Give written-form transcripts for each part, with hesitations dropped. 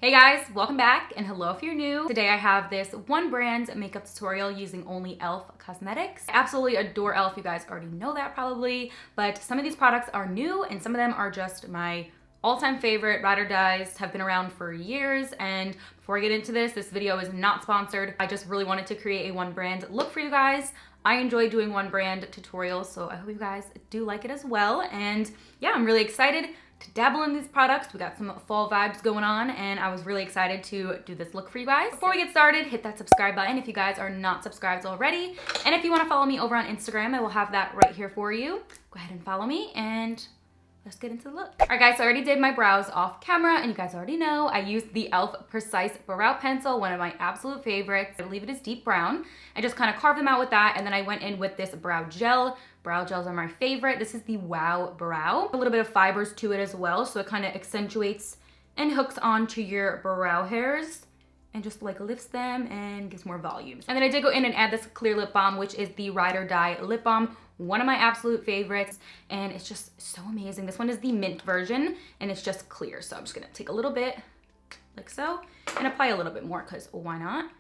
Hey guys, welcome back and hello if you're new. Today I have this one brand makeup tutorial using only e.l.f. cosmetics. I absolutely adore e.l.f. You guys already know that probably, but some of these products are new and some of them are just my all-time favorite ride or dies, have been around for years. And before I get into this video is not sponsored. I just really wanted to create a one brand look for you guys. I enjoy doing one brand tutorials, so I hope you guys do like it as well. And yeah, I'm really excited to dabble in these products. We got some fall vibes going on and I was really excited to do this look for you guys. Before we get started, hit that subscribe button if you guys are not subscribed already. And if you want to follow me over on Instagram, I will have that right here for you. Go ahead and follow me and let's get into the look. All right guys, so I already did my brows off camera and you guys already know I used the e.l.f. Precise Brow Pencil, one of my absolute favorites. I believe it is deep brown. I just kind of carved them out with that and then I went in with this brow gel. Brow gels are my favorite. This is the Wow Brow. A little bit of fibers to it as well, so it kind of accentuates and hooks onto your brow hairs and just like lifts them and gives more volume. And then I did go in and add this clear lip balm, which is the Ride or Die lip balm. One of my absolute favorites, and it's just so amazing. This one is the mint version, and it's just clear. So I'm just gonna take a little bit, like so, and apply a little bit more, because why not?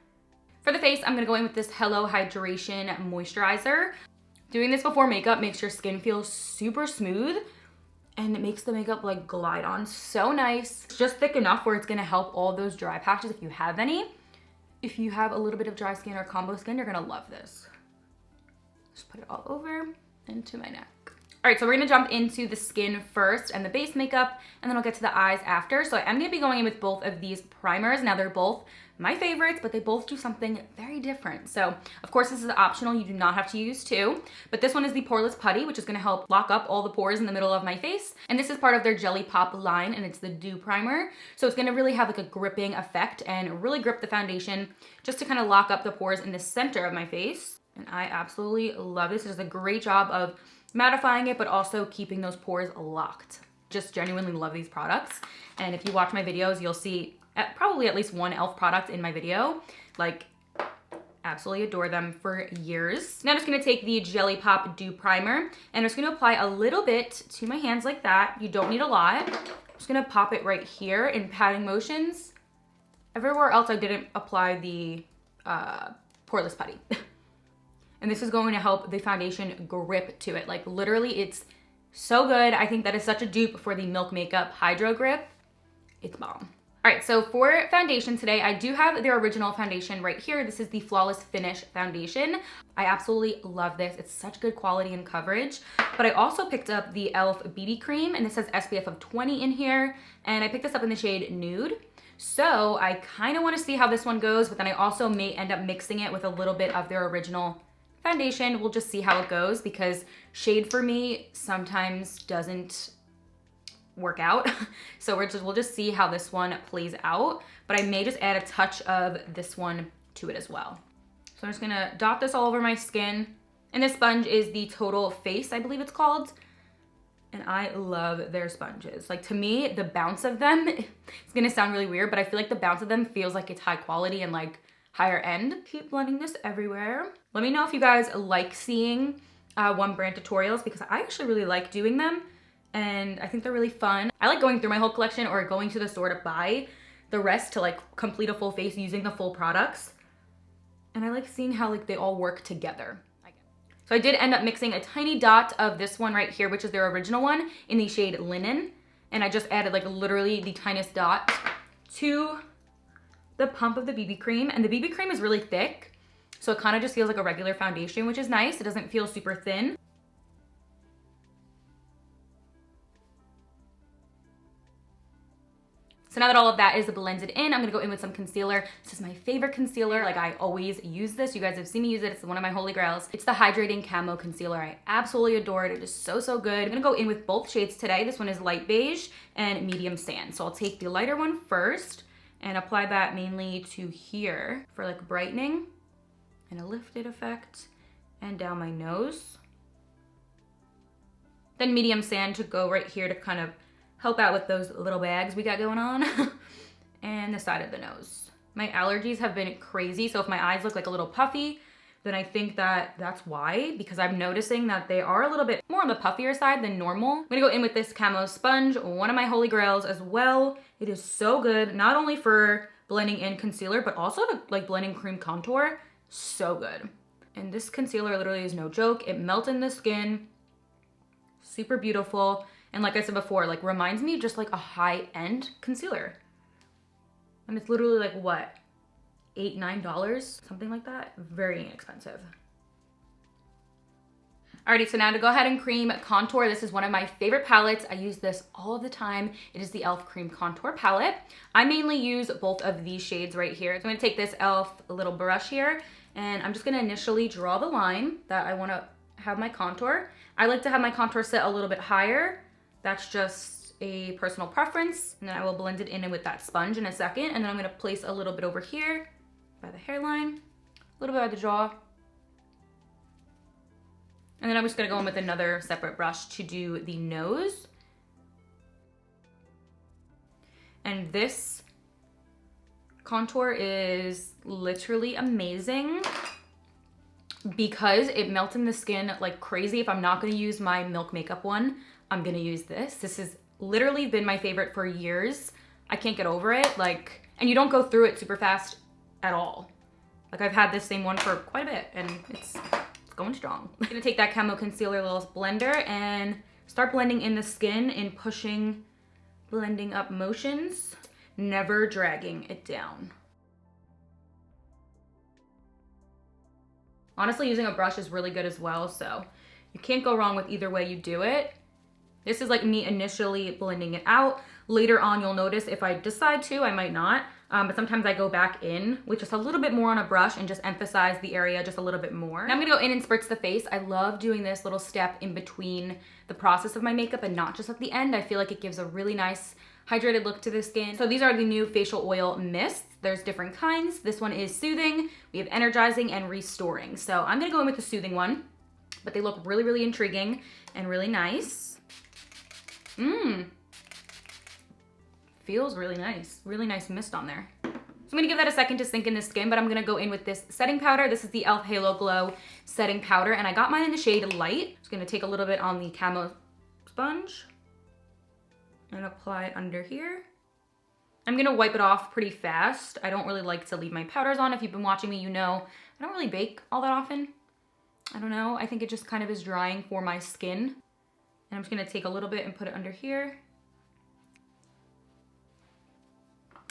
For the face, I'm gonna go in with this Hello Hydration Moisturizer. Doing this before makeup makes your skin feel super smooth, and it makes the makeup like glide on so nice. It's just thick enough where it's gonna help all those dry patches if you have any. If you have a little bit of dry skin or combo skin, you're gonna love this. Just put it all over into my neck. All right, so we're gonna jump into the skin first and the base makeup, and then I'll get to the eyes after. So I'm gonna be going in with both of these primers. Now they're both my favorites, but they both do something very different. So of course this is optional, you do not have to use two, but this one is the Poreless Putty, which is gonna help lock up all the pores in the middle of my face. And this is part of their Jelly Pop line, and it's the Dew Primer. So it's gonna really have like a gripping effect and really grip the foundation just to kind of lock up the pores in the center of my face. And I absolutely love this. It does a great job of mattifying it, but also keeping those pores locked. Just genuinely love these products. And if you watch my videos, you'll see probably at least one e.l.f. product in my video. Like, absolutely adore them for years. Now I'm just gonna take the Jelly Pop Dew Primer and I'm just gonna apply a little bit to my hands like that. You don't need a lot. I'm just gonna pop it right here in patting motions. Everywhere else I didn't apply the Poreless Putty. And this is going to help the foundation grip to it. Like literally, it's so good. I think that is such a dupe for the Milk Makeup Hydro Grip. It's bomb. All right, so for foundation today, I do have their original foundation right here. This is the Flawless Finish Foundation. I absolutely love this. It's such good quality and coverage. But I also picked up the e.l.f. BB Cream, and this says SPF of 20 in here. And I picked this up in the shade Nude. So I kind of want to see how this one goes, but then I also may end up mixing it with a little bit of their original foundation. We'll just see how it goes because shade for me sometimes doesn't work out. So we'll just see how this one plays out, but I may just add a touch of this one to it as well. So I'm just gonna dot this all over my skin. And this sponge is the Total Face, I believe it's called. And I love their sponges. Like to me, the bounce of them, it's gonna sound really weird, but I feel like the bounce of them feels like it's high quality and like higher end. Keep blending this everywhere. Let me know if you guys like seeing one brand tutorials because I actually really like doing them and I think they're really fun. I like going through my whole collection or going to the store to buy the rest to like complete a full face using the full products. And I like seeing how like they all work together. So I did end up mixing a tiny dot of this one right here, which is their original one in the shade Linen. And I just added like literally the tiniest dot to the pump of the BB cream, and the BB cream is really thick, so it kind of just feels like a regular foundation, which is nice. It doesn't feel super thin. So now that all of that is blended in, I'm gonna go in with some concealer. This is my favorite concealer. Like I always use this. You guys have seen me use it. It's one of my holy grails. It's the Hydrating Camo Concealer. I absolutely adore it. It is so, so good. I'm gonna go in with both shades today. This one is Light Beige and Medium Sand. So I'll take the lighter one first and apply that mainly to here for like brightening and a lifted effect and down my nose. Then Medium Sand to go right here to kind of help out with those little bags we got going on and the side of the nose. My allergies have been crazy, so if my eyes look like a little puffy, then I think that that's why, because I'm noticing that they are a little bit more on the puffier side than normal. I'm gonna go in with this camo sponge, one of my holy grails as well. It is so good, not only for blending in concealer, but also to like blending cream contour. So good. And this concealer literally is no joke. It melts in the skin, super beautiful. And like I said before, like reminds me of just like a high-end concealer. And it's literally like what? $8, $9, something like that. Very inexpensive. Alrighty, so now to go ahead and cream contour. This is one of my favorite palettes. I use this all the time. It is the e.l.f. Cream Contour Palette. I mainly use both of these shades right here. So I'm gonna take this e.l.f. little brush here, and I'm just gonna initially draw the line that I wanna have my contour. I like to have my contour set a little bit higher. That's just a personal preference. And then I will blend it in with that sponge in a second. And then I'm gonna place a little bit over here by the hairline, a little bit by the jaw. And then I'm just gonna go in with another separate brush to do the nose. And this contour is literally amazing because it melts in the skin like crazy. If I'm not gonna use my Milk makeup one, I'm gonna use this. This has literally been my favorite for years. I can't get over it. Like, and you don't go through it super fast at all. Like I've had this same one for quite a bit and it's going strong. I'm gonna take that camo concealer little blender and start blending in the skin in pushing, blending up motions, never dragging it down. Honestly, using a brush is really good as well, so you can't go wrong with either way you do it. This is like me initially blending it out. Later on, you'll notice if I decide to, I might not. But sometimes I go back in with just a little bit more on a brush and just emphasize the area just a little bit more. Now I'm gonna go in and spritz the face. I love doing this little step in between the process of my makeup and not just at the end. I feel like it gives a really nice hydrated look to the skin. So these are the new facial oil mists. There's different kinds. This one is soothing. We have energizing and restoring. So I'm gonna go in with the soothing one, but they look really, really intriguing and really nice. Feels really nice. Really nice mist on there. So I'm gonna give that a second to sink in the skin, but I'm gonna go in with this setting powder. This is the e.l.f. Halo Glow setting powder, and I got mine in the shade Light. Just gonna take a little bit on the camo sponge and apply it under here. I'm gonna wipe it off pretty fast. I don't really like to leave my powders on. If you've been watching me, you know I don't really bake all that often. I don't know, I think it just kind of is drying for my skin. And I'm just gonna take a little bit and put it under here.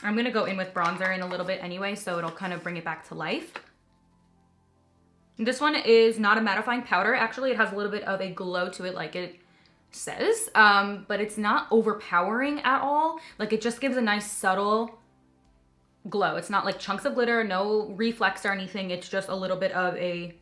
I'm gonna go in with bronzer in a little bit anyway, so it'll kind of bring it back to life. This one is not a mattifying powder. Actually, it has a little bit of a glow to it like it says, but it's not overpowering at all. Like it just gives a nice subtle glow. It's not like chunks of glitter, no reflex or anything. It's just a little bit of a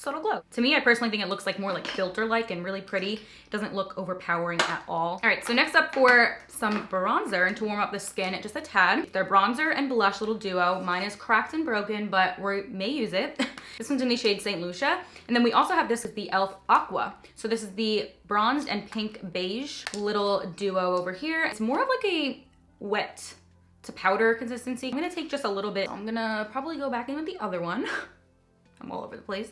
subtle glow. To me, I personally think it looks like more like filter-like and really pretty. It doesn't look overpowering at all. All right, so next up for some bronzer and to warm up the skin just a tad. Their bronzer and blush little duo. Mine is cracked and broken, but we may use it. This one's in the shade St. Lucia. And then we also have this with the e.l.f. Aqua. So this is the bronzed and pink beige little duo over here. It's more of like a wet to powder consistency. I'm gonna take just a little bit. I'm gonna probably go back in with the other one. I'm all over the place.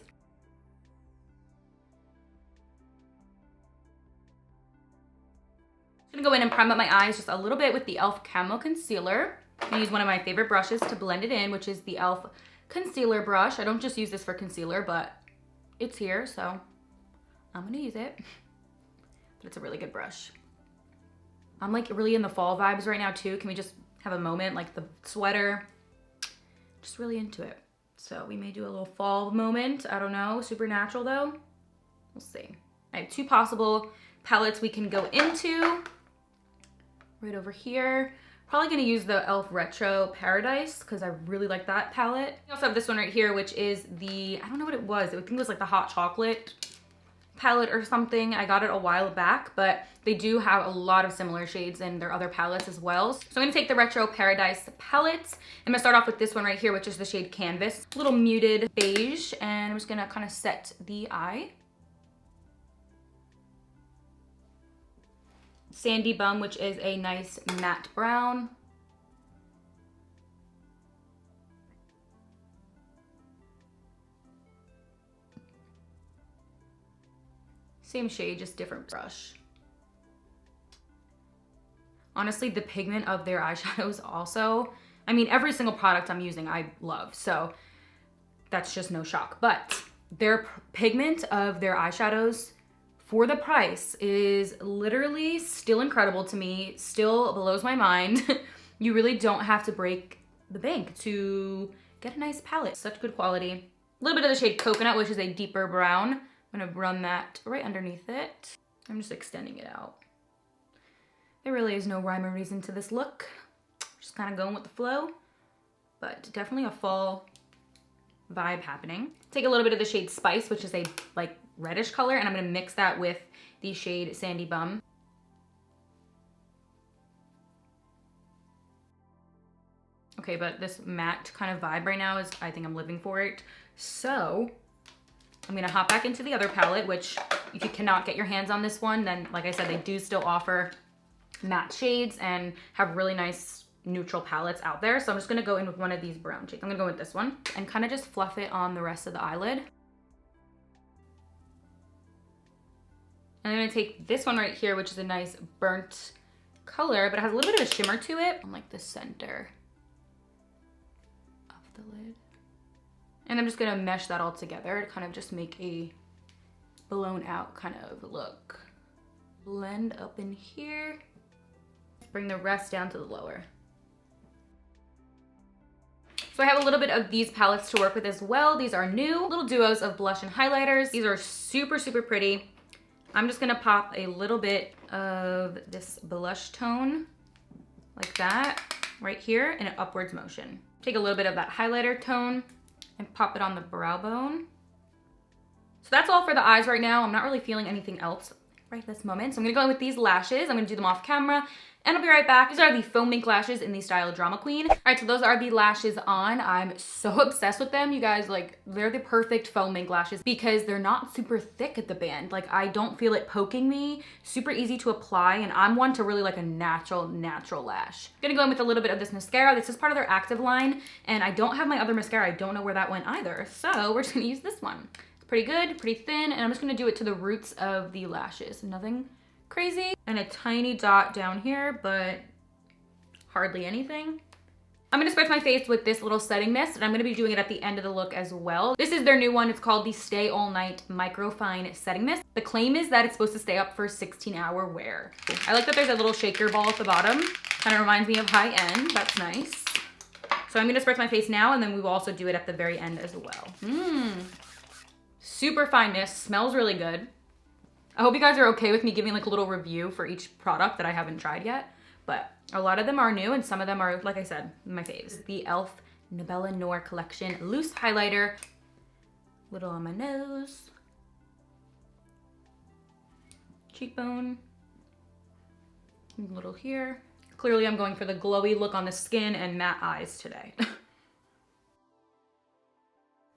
I'm gonna go in and prime up my eyes just a little bit with the e.l.f. Camo Concealer. I'm gonna use one of my favorite brushes to blend it in, which is the e.l.f. Concealer brush. I don't just use this for concealer, but it's here, so I'm gonna use it. But it's a really good brush. I'm like really in the fall vibes right now too. Can we just have a moment, like the sweater? Just really into it. So we may do a little fall moment. I don't know, super natural though. We'll see. I have two possible palettes we can go into. Right over here. Probably gonna use the e.l.f. Retro Paradise because I really like that palette. I also have this one right here, which is the, I don't know what it was. I think it was like the hot chocolate palette or something. I got it a while back, but they do have a lot of similar shades in their other palettes as well. So I'm gonna take the Retro Paradise palette. I'm gonna start off with this one right here, which is the shade Canvas. A little muted beige, and I'm just gonna kind of set the eye. Sandy Bum, which is a nice matte brown. Same shade, just different brush. Honestly, the pigment of their eyeshadows also, I mean, every single product I'm using I love, so that's just no shock. But their pigment of their eyeshadows for the price is literally still incredible to me, still blows my mind. You really don't have to break the bank to get a nice palette. Such good quality. A little bit of the shade Coconut, which is a deeper brown. I'm gonna run that right underneath it. I'm just extending it out. There really is no rhyme or reason to this look. Just kind of going with the flow, but definitely a fall vibe happening. Take a little bit of the shade Spice, which is a like reddish color, and I'm gonna mix that with the shade Sandy Bum. Okay, but this matte kind of vibe right now is, I think I'm living for it. So I'm gonna hop back into the other palette, which if you cannot get your hands on this one, then like I said, they do still offer matte shades and have really nice neutral palettes out there. So I'm just gonna go in with one of these brown shades. I'm gonna go with this one and kind of just fluff it on the rest of the eyelid. And I'm gonna take this one right here, which is a nice burnt color, but it has a little bit of a shimmer to it on like the center of the lid. And I'm just gonna mesh that all together to kind of just make a blown out kind of look. Blend up in here. Bring the rest down to the lower. So I have a little bit of these palettes to work with as well. These are new little duos of blush and highlighters. These are super, super pretty. I'm just gonna pop a little bit of this blush tone like that right here in an upwards motion. Take a little bit of that highlighter tone and pop it on the brow bone. So that's all for the eyes right now. I'm not really feeling anything else right this moment. So I'm gonna go in with these lashes. I'm gonna do them off camera and I'll be right back. These are the Faux mink lashes in the style Drama Queen. All right, so those are the lashes on. I'm so obsessed with them. You guys, like, they're the perfect faux mink lashes because they're not super thick at the band. Like, I don't feel it poking me. Super easy to apply, and I'm one to really like a natural lash. I'm gonna go in with a little bit of this mascara. This is part of their active line, and I don't have my other mascara. I don't know where that went either. So we're just gonna use this one. It's pretty good, pretty thin, and I'm just gonna do it to the roots of the lashes. Nothing crazy. And a tiny dot down here, but hardly anything. I'm gonna spritz my face with this little setting mist, and I'm gonna be doing it at the end of the look as well. This is their new one. It's called the Stay All Night Microfine Setting Mist. The claim is that it's supposed to stay up for 16-hour wear. I like that there's a little shaker ball at the bottom. Kind of reminds me of high end. That's nice. So I'm gonna spritz my face now, and then we will also do it at the very end as well. Super fine mist, smells really good. I hope you guys are okay with me giving like a little review for each product that I haven't tried yet, but a lot of them are new and some of them are, like I said, my faves. The e.l.f. Nabella Noir Collection Loose Highlighter. Little on my nose. Cheekbone. A little here. Clearly I'm going for the glowy look on the skin and matte eyes today.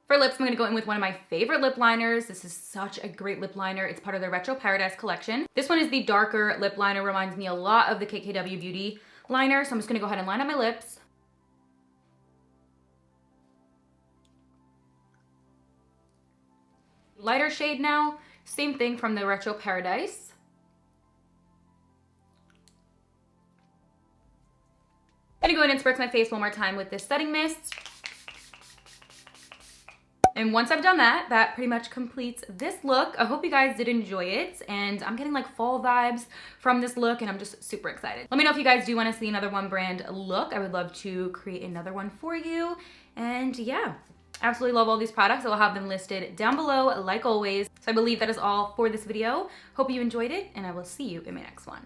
For lips, I'm gonna go in with one of my favorite lip liners. This is such a great lip liner. It's part of the Retro Paradise collection. This one is the darker lip liner, reminds me a lot of the KKW Beauty liner. So I'm just gonna go ahead and line up my lips. Lighter shade now, same thing from the Retro Paradise. I'm gonna go in and spritz my face one more time with this setting mist. And once I've done that, that pretty much completes this look. I hope you guys did enjoy it, and I'm getting like fall vibes from this look, and I'm just super excited. Let me know if you guys do want to see another one brand look. I would love to create another one for you. And yeah, absolutely love all these products. I will have them listed down below like always. So I believe that is all for this video. Hope you enjoyed it, and I will see you in my next one.